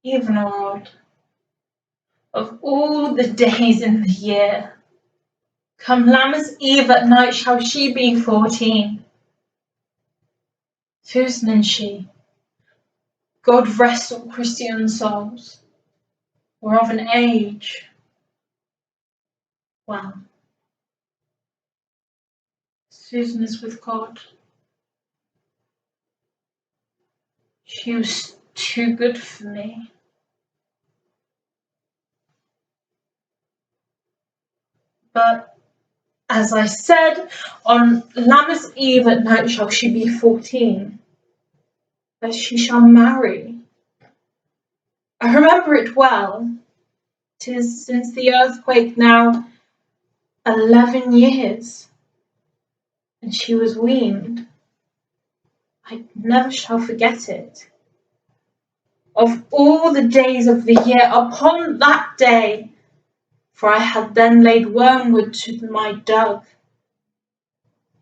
even odd. Of all the days in the year, come Lammas Eve at night shall she be 14. Susan and she, God rest all Christian souls, were of an age. Well, Susan is with God. She was too good for me. But, as I said, on Lammas Eve at night shall she be 14, that she shall marry. I remember it well. 'Tis since the earthquake now 11 years, and she was weaned. I never shall forget it. Of all the days of the year, upon that day, for I had then laid wormwood to my dove,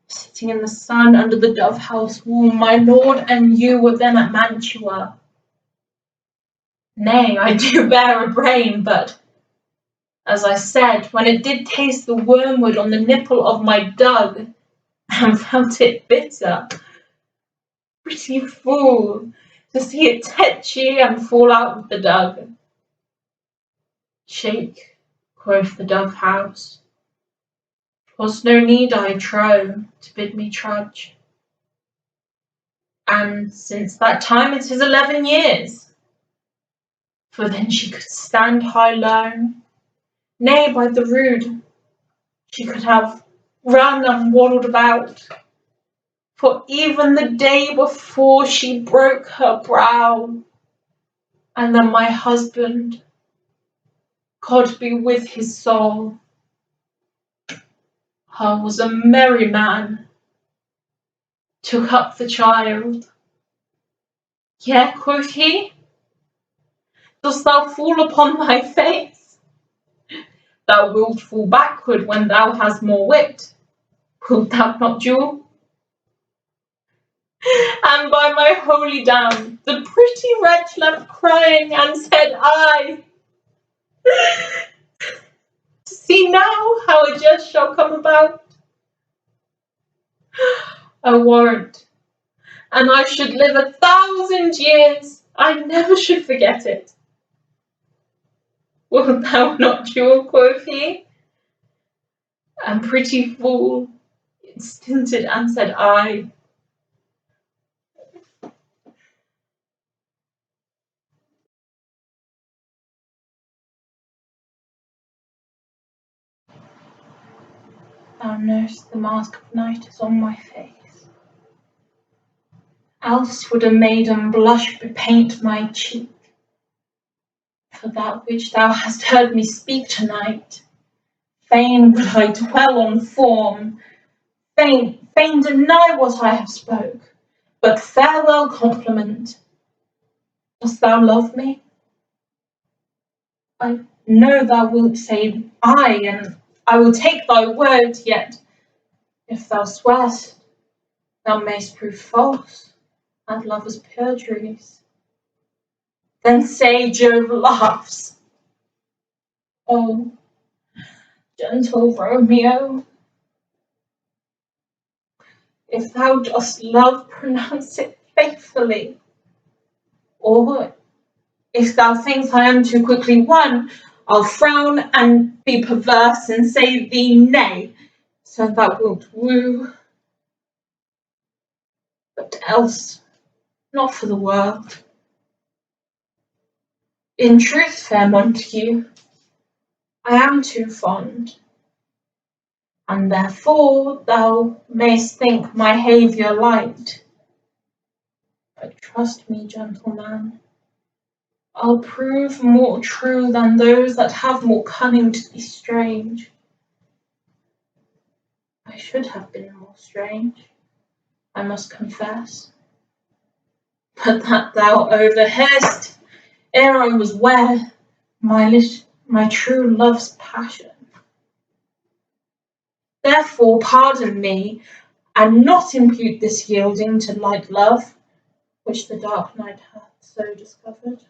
sitting in the sun under the dove house wall, my lord and you were then at Mantua. Nay, I do bear a brain, but, as I said, when it did taste the wormwood on the nipple of my dug, and felt it bitter, pretty fool, to see it tetchy and fall out of the dug. Shake, quoth the dove house, 'twas no need, I trow, to bid me trudge. And since that time it is 11 years, for then she could stand high low. Nay, by the rood, she could have run and waddled about, for even the day before she broke her brow. And then my husband, God be with his soul, was a merry man, took up the child. Yea, quoth he, dost thou fall upon thy face? Thou wilt fall backward when thou hast more wit. Wilt thou not, Jewel? And by my holy dam, the pretty wretch left crying and said, I. See now how a jest shall come about. I warrant, and I should live 1,000 years, I never should forget it. Wilt thou not, Jewel, quoth he? And pretty fool, it stinted and said, I. Thou know'st the mask of night is on my face, else would a maiden blush bepaint my cheek. For that which thou hast heard me speak to-night, fain would I dwell on form, fain deny what I have spoke, but farewell compliment. Dost thou love me? I know thou wilt say I, and I will take thy word, yet if thou swear'st, thou mayst prove false, and lovers' perjuries. Then say Jove laughs. Oh, gentle Romeo, if thou dost love, pronounce it faithfully. Or if thou think I am too quickly won, I'll frown and be perverse and say thee nay, so thou wilt woo. But else, not for the world. In truth, fair Montague, I am too fond, and therefore thou mayst think my haviour light. But trust me, gentleman, I'll prove more true than those that have more cunning to be strange. I should have been more strange, I must confess, but that thou overheard'st ere I was ware my true love's passion. Therefore pardon me, and not impute this yielding to light love, which the dark night hath so discovered.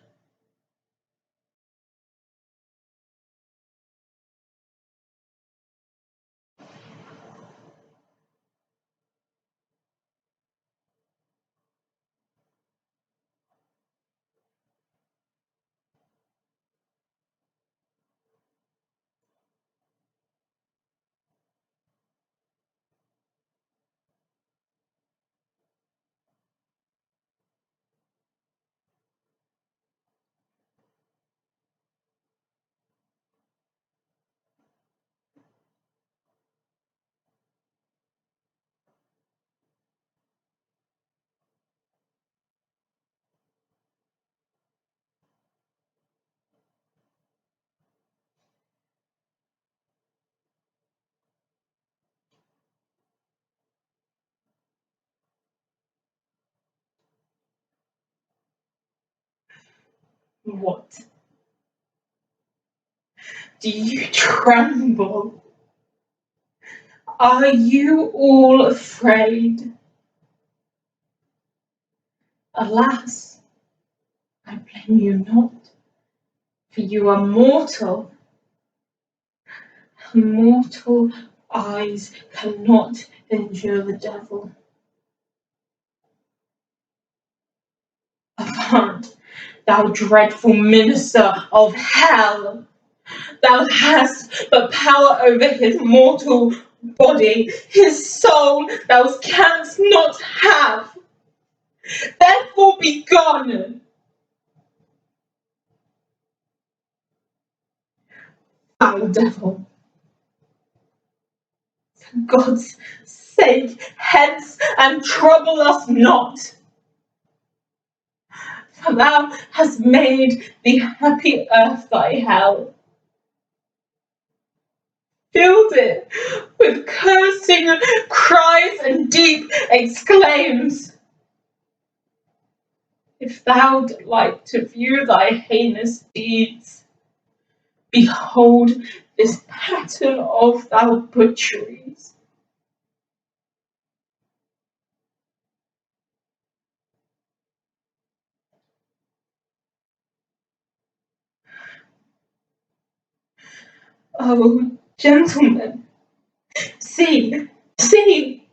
What? Do you tremble? Are you all afraid? Alas, I blame you not, for you are mortal. Mortal eyes cannot endure the devil. Avaunt, thou dreadful minister of hell! Thou hast but power over his mortal body, his soul thou canst not have. Therefore be gone. Foul devil, for God's sake, hence and trouble us not. For thou hast made the happy earth thy hell, filled it with cursing cries and deep exclaims. If thou delight to view thy heinous deeds, behold this pattern of thy butcheries. Oh, gentlemen, see, see!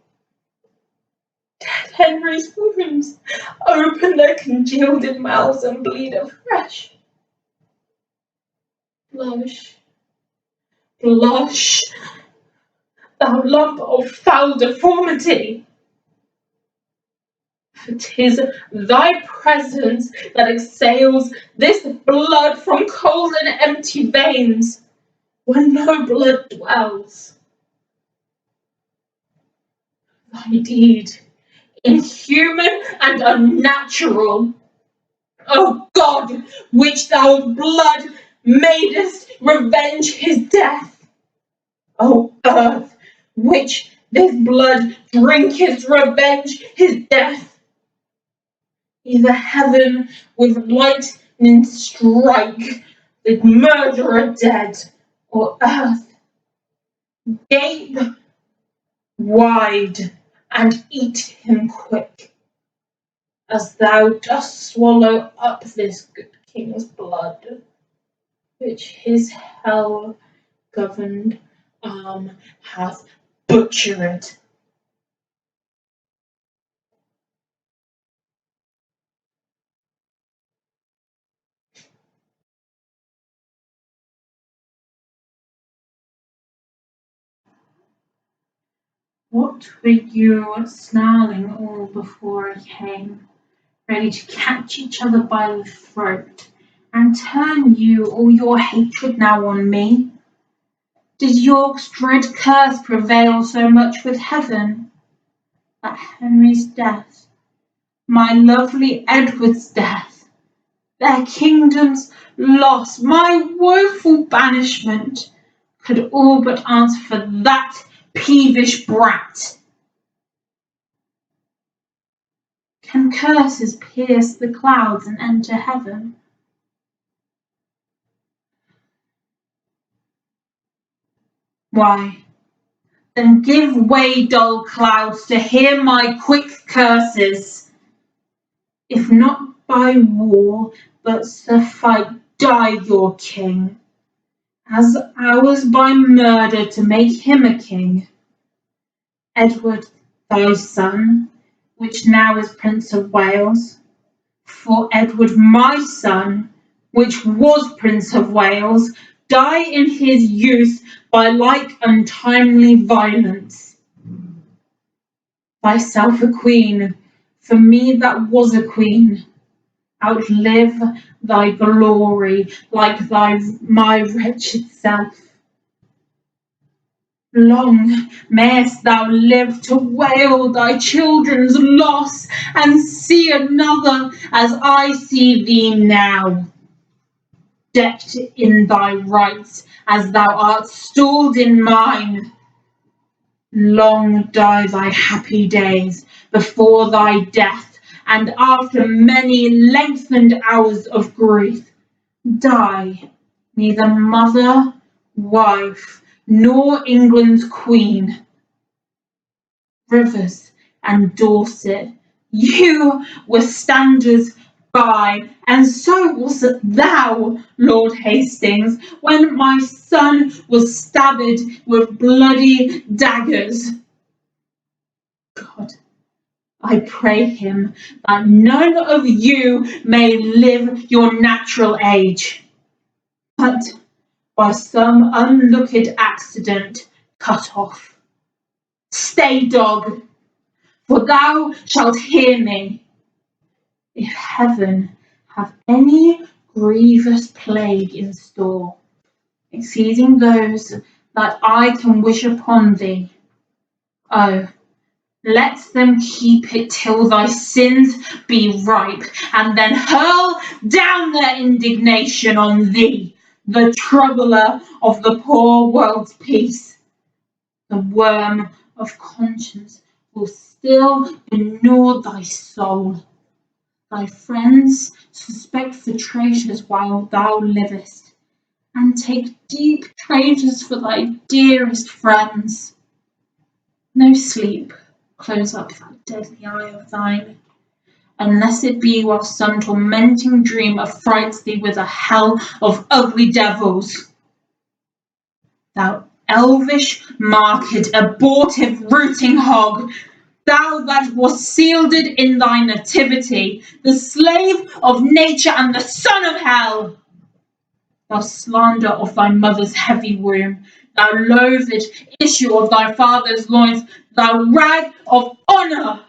Dead Henry's wounds open their congealed mouths and bleed afresh. Blush, blush, thou lump of foul deformity! For 'tis thy presence that exhales this blood from cold and empty veins, where no blood dwells. Thy deed, inhuman and unnatural, O God, which thou blood madest revenge his death, O earth, which this blood drinkest revenge his death, either heaven with lightning strike the murderer dead, or earth gape wide and eat him quick, as thou dost swallow up this good king's blood, which his hell-governed arm hath butchered. What were you snarling all before I came, ready to catch each other by the throat, and turn you all your hatred now on me? Did York's dread curse prevail so much with heaven, that Henry's death, my lovely Edward's death, their kingdom's loss, my woeful banishment, could all but answer for that peevish brat? Can curses pierce the clouds and enter heaven? Why, then give way, dull clouds, to hear my quick curses. If not by war, but to fight die your king, as ours by murder to make him a king. Edward thy son, which now is Prince of Wales, for Edward my son, which was Prince of Wales, die in his youth by like untimely violence. Thyself a queen, for me that was a queen, outlive thy glory like my wretched self. Long mayst thou live to wail thy children's loss, and see another as I see thee now, decked in thy rights as thou art stalled in mine. Long die thy happy days before thy death, and after many lengthened hours of grief, die neither mother, wife, nor England's queen. Rivers and Dorset, you were standers by, and so was't thou, Lord Hastings, when my son was stabbed with bloody daggers. God, I pray him that none of you may live your natural age, but by some unlooked accident cut off. Stay, dog, for thou shalt hear me. If heaven have any grievous plague in store, exceeding those that I can wish upon thee, oh, let them keep it till thy sins be ripe, and then hurl down their indignation on thee, the troubler of the poor world's peace. The worm of conscience will still gnaw thy soul. Thy friends suspect the traitors while thou livest, and take deep traitors for thy dearest friends. No sleep close up that deadly eye of thine, unless it be while some tormenting dream affrights thee with a hell of ugly devils. Thou elvish marked, abortive rooting hog, thou that wast sealed in thy nativity, the slave of nature and the son of hell! Thou slander of thy mother's heavy womb, thou loathed issue of thy father's loins, thou rag of honour!